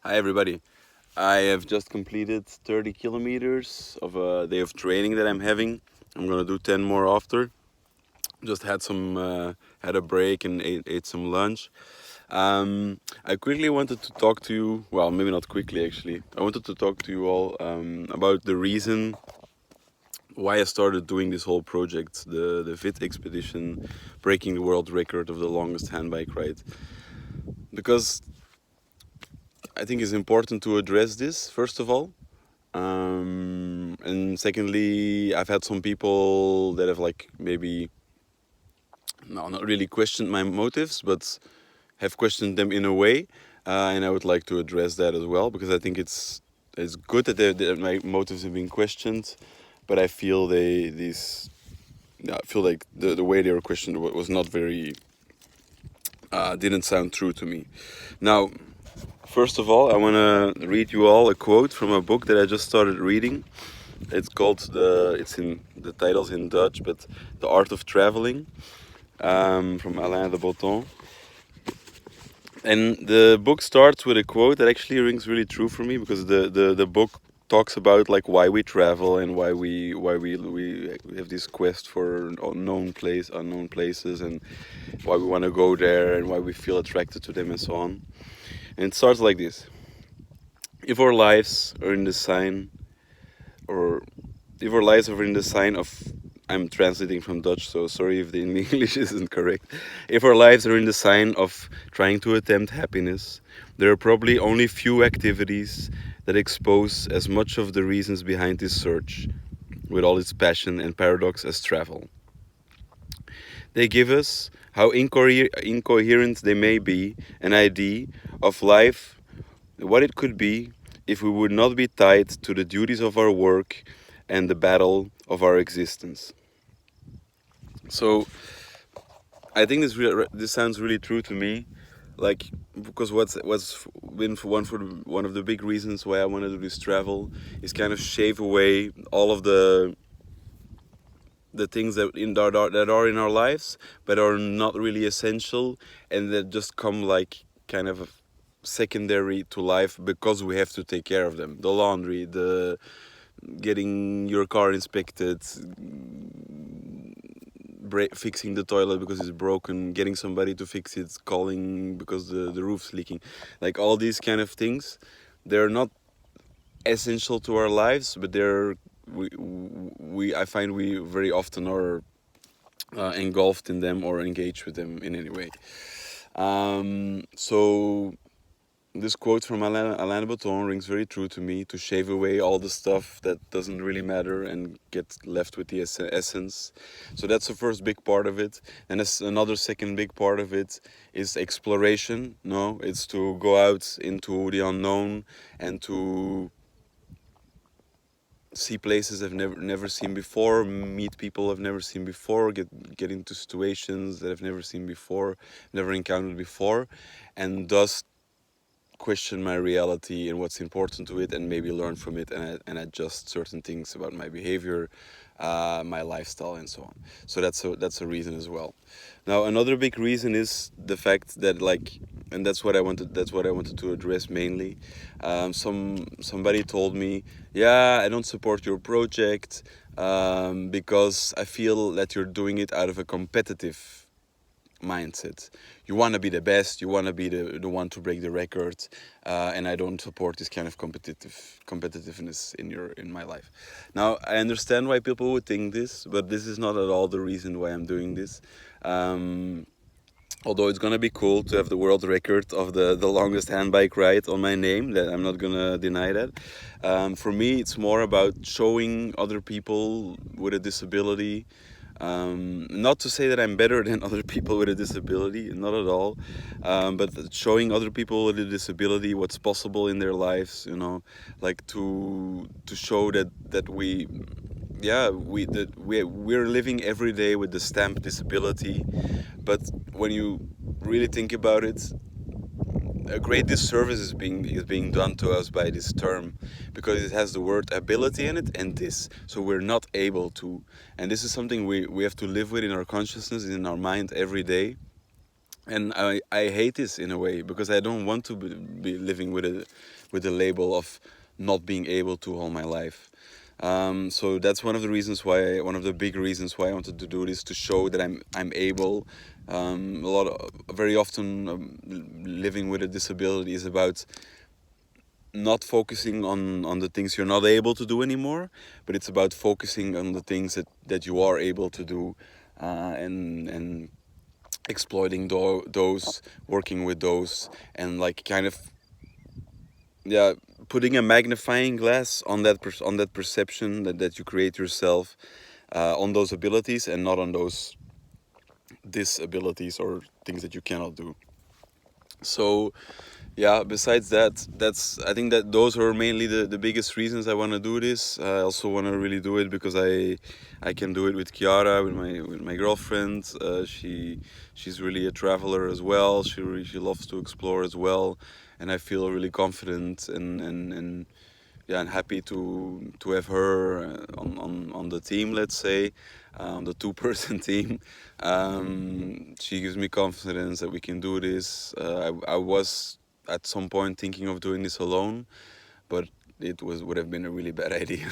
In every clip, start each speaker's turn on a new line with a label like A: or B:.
A: Hi everybody. I have just completed 30 kilometers of a day of training that I'm having. I'm gonna do 10 more after. Just had a break and ate some lunch. I quickly wanted to talk to you. Well, maybe not quickly actually. I wanted to talk to you all about the reason why I started doing this whole project, the Vid Expedition, breaking the world record of the longest handbike ride. Because I think it's important to address this first of all. And secondly, I've had some people that have maybe not really questioned my motives, but have questioned them in a way, and I would like to address that as well because I think it's good that my motives have been questioned, but I feel I feel like the way they were questioned was not very didn't sound true to me. Now, first of all, I want to read you all a quote from a book that I just started reading. It's called the title's in Dutch, but The Art of Traveling, from Alain de Botton. And the book starts with a quote that actually rings really true for me because the book talks about like why we travel and why we have this quest for unknown places, and why we want to go there and why we feel attracted to them and so on. And it starts like this: if our lives are in the sign or if our lives are in the sign of, I'm translating from Dutch, so sorry if the English isn't correct. If our lives are in the sign of trying to attempt happiness, there are probably only few activities that expose as much of the reasons behind this search, with all its passion and paradox, as travel. They give us, how incoherent they may be, an idea of life, what it could be if we would not be tied to the duties of our work and the battle of our existence. So I think this sounds really true to me, like because what's been for one of the big reasons why I want to do this travel is kind of shave away all of the things that are in our lives but are not really essential, and that just come like kind of secondary to life because we have to take care of them. The laundry, the getting your car inspected, fixing the toilet because it's broken, getting somebody to fix it, calling because the roof's leaking. Like all these kind of things, they're not essential to our lives, but I find we very often are engulfed in them or engaged with them in any way. So this quote from Alain de Botton rings very true to me: to shave away all the stuff that doesn't really matter and get left with the essence. So that's the first big part of it. And another second big part of it is exploration. No, it's to go out into the unknown and to see places I've never seen before, meet people I've never seen before, get into situations that I've never seen before, never encountered before, and thus question my reality and what's important to it, and maybe learn from it and adjust certain things about my behavior, my lifestyle, and so on. So that's a reason as well. Now another big reason is the fact that and that's what I wanted to address mainly. Somebody told me, yeah, I don't support your project because I feel that you're doing it out of a competitive mindset. You want to be the best, you want to be the one to break the record, and I don't support this kind of competitiveness in my life. Now I understand why people would think this, but this is not at all the reason why I'm doing this. Although it's gonna be cool to have the world record of the longest handbike ride on my name, that I'm not gonna deny that. For me, it's more about showing other people with a disability. Not to say that I'm better than other people with a disability, not at all, but showing other people with a disability what's possible in their lives, like to show that we're living every day with the stamp disability, but when you really think about it, a great disservice is being done to us by this term, because it has the word ability in it and this, so we're not able to, and this is something we have to live with in our consciousness, in our mind every day. and I hate this in a way because I don't want to be living with a label of not being able to all my life. So that's one of the reasons why, one of the big reasons why I wanted to do this, to show that I'm able. Very often, living with a disability is about not focusing on the things you're not able to do anymore, but it's about focusing on the things that you are able to do, and exploiting those, working with those, and like kind of, yeah, putting a magnifying glass on on that perception that you create yourself, on those abilities and not on those disabilities or things that you cannot do. So yeah, besides that, that's, I think that those are mainly the biggest reasons I want to do this. I also want to really do it because I can do it with Kiara, with my girlfriend. She's really a traveler as well. She loves to explore as well, and I feel really confident and yeah, and happy to have her, on the team, let's say, the two-person team. She gives me confidence that we can do this. I was at some point thinking of doing this alone, but it would have been a really bad idea.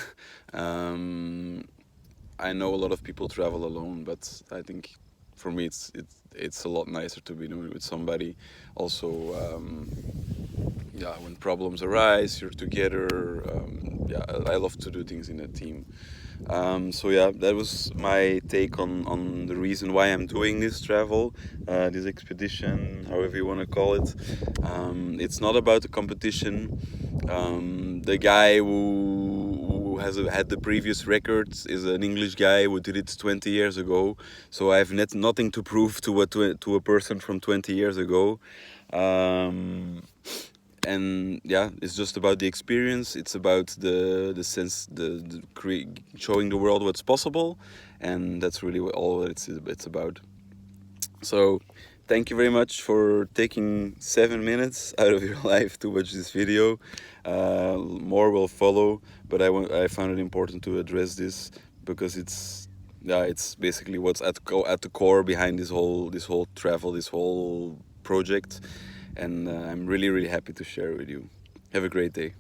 A: um, I know a lot of people travel alone, but I think for me it's a lot nicer to be doing it with somebody. Also, yeah, when problems arise, you're together. Yeah, I love to do things in a team. So yeah, that was my take on the reason why I'm doing this travel, this expedition, however you want to call it. It's not about the competition. The guy who had the previous records is an English guy who did it 20 years ago. So I have nothing to prove to a person from 20 years ago. And yeah, it's just about the experience. It's about the sense, showing the world what's possible, and that's really all it's about. So thank you very much for taking 7 minutes out of your life to watch this video. More will follow, but I found it important to address this because it's basically what's at the core behind this whole travel, this whole project, and I'm really happy to share with you. Have a great day.